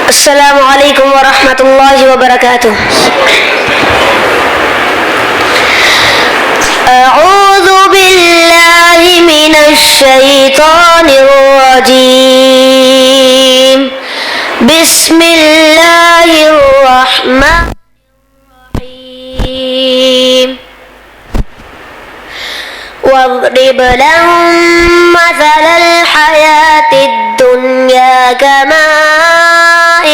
السلام علیکم ورحمۃ اللہ وبرکاتہ. اعوذ باللہ من الشیطان الرجیم. بسم اللہ الرحمن الرحیم. واضرب لهم مثل الحياة الدنيا كماء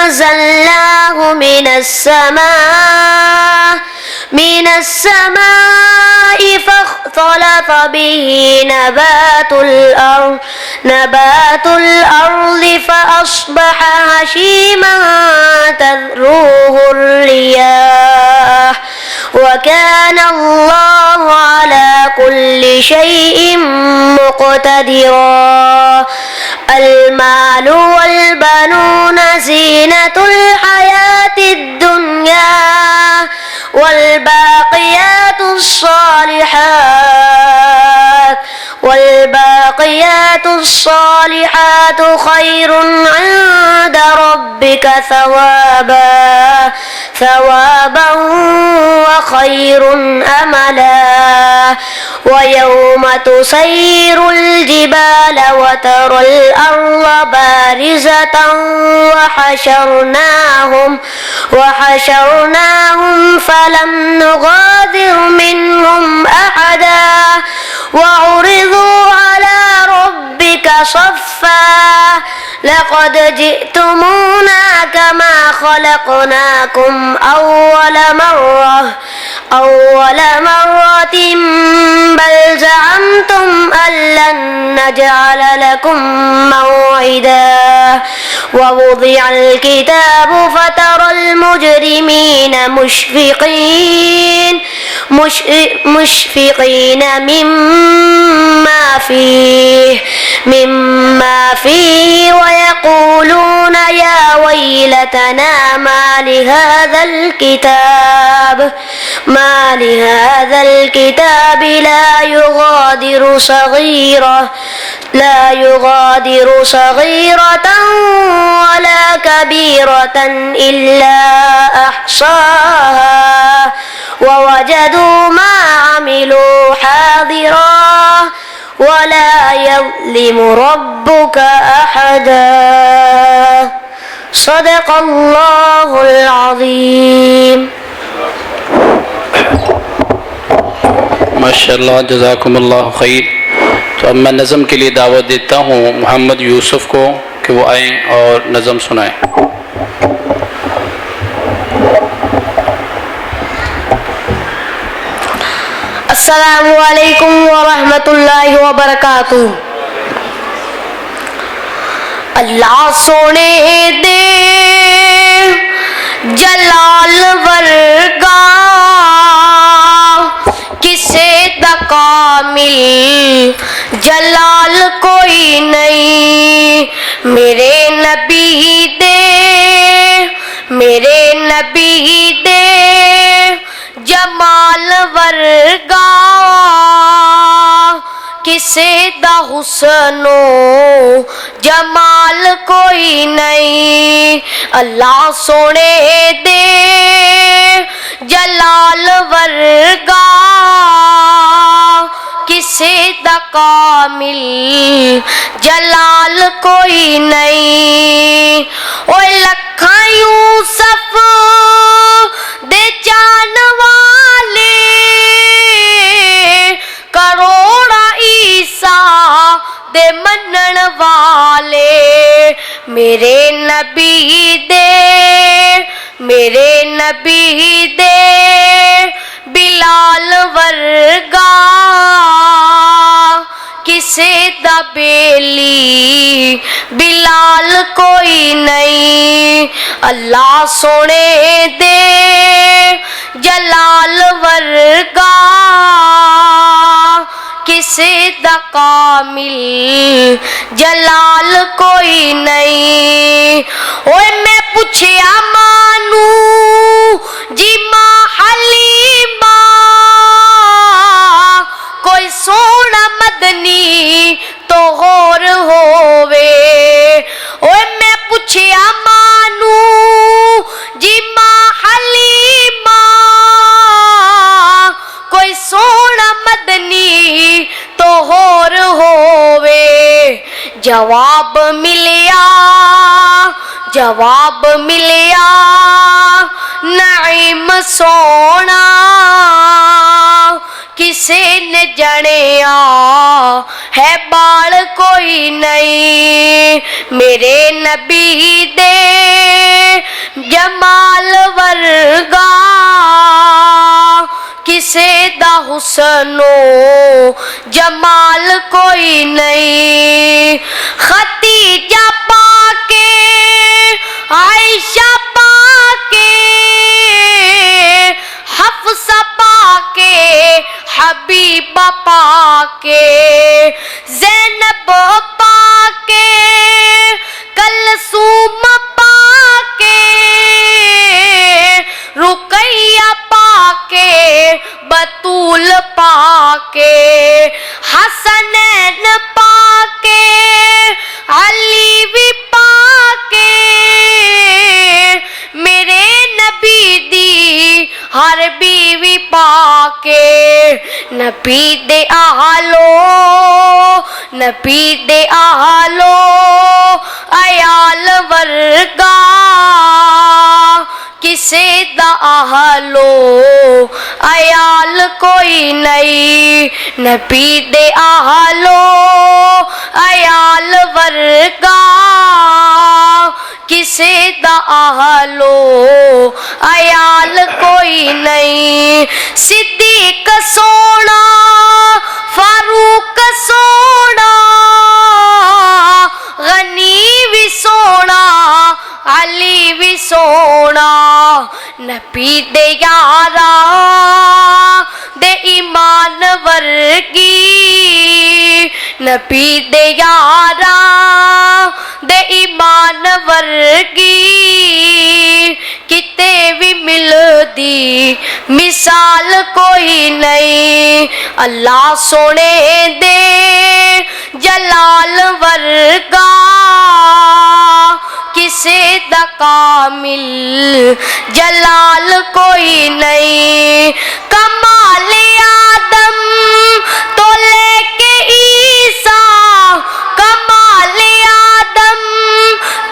أنزلناه من السماء فاختلط به نبات الأرض فأصبح هشيما تذروه الرياح وكان الله على كل شيء مقتدرا. المال والبنون زينة الحياة الدنيا والباقيات الصالحات خير عند ربك ثوابا وخير أملا. ويوم تسير الجبال وترى الأرض بارزة وحشرناهم فلم نغادر منهم أحدا وعرضوا على ربك صفا لقد جئتمونا كما خلقناكم أول مرة بل زعمتم أن لن نجعل لكم موعدا. ووضع الكتاب فترى المجرمين مشفقين مما فيه ويقولون يا ويلتنا ما لهذا الكتاب لا يغادر صغيرة ولا كبيرة إلا أحصاها ووجدوا ما عملوا حاضرا ولا يظلم ربك أحدا. صدق اللہ العظیم. ماشاءاللہ جزاکم اللہ خیر. تو اب میں نظم کے لیے دعوت دیتا ہوں محمد یوسف کو کہ وہ آئیں اور نظم سنائیں. السلام علیکم ورحمۃ اللہ وبرکاتہ. اللہ سونے دے جلال ورگا کسے دا کامل جلال کوئی نہیں. میرے نبی دے جمال ورگا کسے دا حسن و جمال کوئی نہیں. اللہ سونے دے جلال ورگا کسے دا کامل جلال کوئی نہیں. اوے لکھاں یوسف دے جان والے کروڑا عیسیٰ دے منن والے میرے نبی دے بلال ورگا کسے دا بیلی بلال کوئی نہیں. اللہ سونے دے جلال ورگا کسے دا کامل جلال کوئی نہیں. اوے میں پوچھیا مانو جی ماں حلیمہ کوئی سونا جواب ملیا نعیم سونا کسے نے جنیا ہے بال کوئی نہیں میرے نبی دے جمال ورگا کسے دا حسن و جمال کوئی نہیں ختیجہ پاکے عائشہ پاکے حفصہ پاکے حبیبہ پاکے زینب پاکے کلثوم پاکے رقیہ پاکے بطول پاکے حسنین پاکے علی بھی پاکے میرے نبی دی ہر بیوی پاکے نبی دے آلو عیال ورگا کسے دا آلو عیال کوئی نہیں نبی دے آلو عیال ورگا کسے دا آلو عیال کوئی نہیں صدیق سونا فاروق سونا غنی بھی سونا علی بھی سونا نبی دے یارا دے ایمان ورگی نبی دے یارا دے ایمان ورگی کتے بھی مل دی مثال کوئی نہیں اللہ سونے دے جلال ورگا کسے دا کامل جلال کوئی نہیں کمال آدم تو لے کے عیسیٰ کمال آدم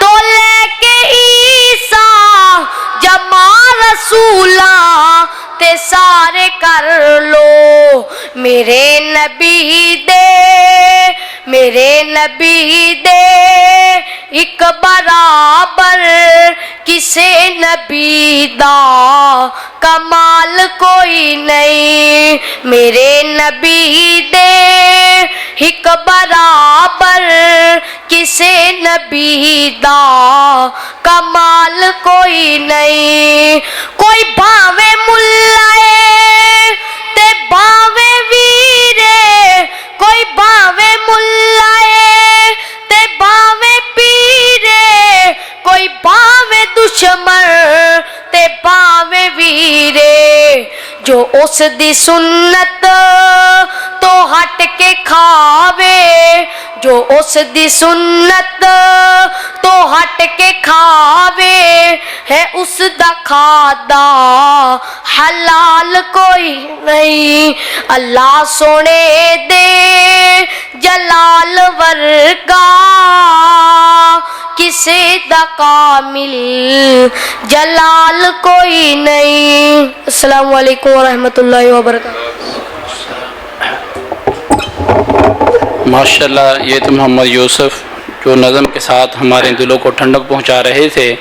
تو لے کے عیسیٰ جمع رسولہ تے سارے کر لو میرے نبی دے ایک برابر کسے نبی دا کمال کوئی نہیں میرے نبی دے ایک برابر کسے نبی دا کمال کوئی نہیں کوئی بھاوے ملائے تے بھاوے ویرے کوئی بھاوے ملائے تے بھاوے پیرے کوئی بھاوے دشمن تے بھاوے ویرے جو اس دی سنت تو ہٹ کے کھاوے جو اس دی سنت تو ہٹ کے کھاوے ہے اس دا کھادا حلال کوئی نہیں اللہ سونے دے جلال ورگا کسے دا کامل جلال کوئی نہیں السلام علیکم ورحمۃ اللہ وبرکاتہ ماشاءاللہ یہ تو محمد یوسف جو نظم کے ساتھ ہمارے دلوں کو ٹھنڈک پہنچا رہے تھے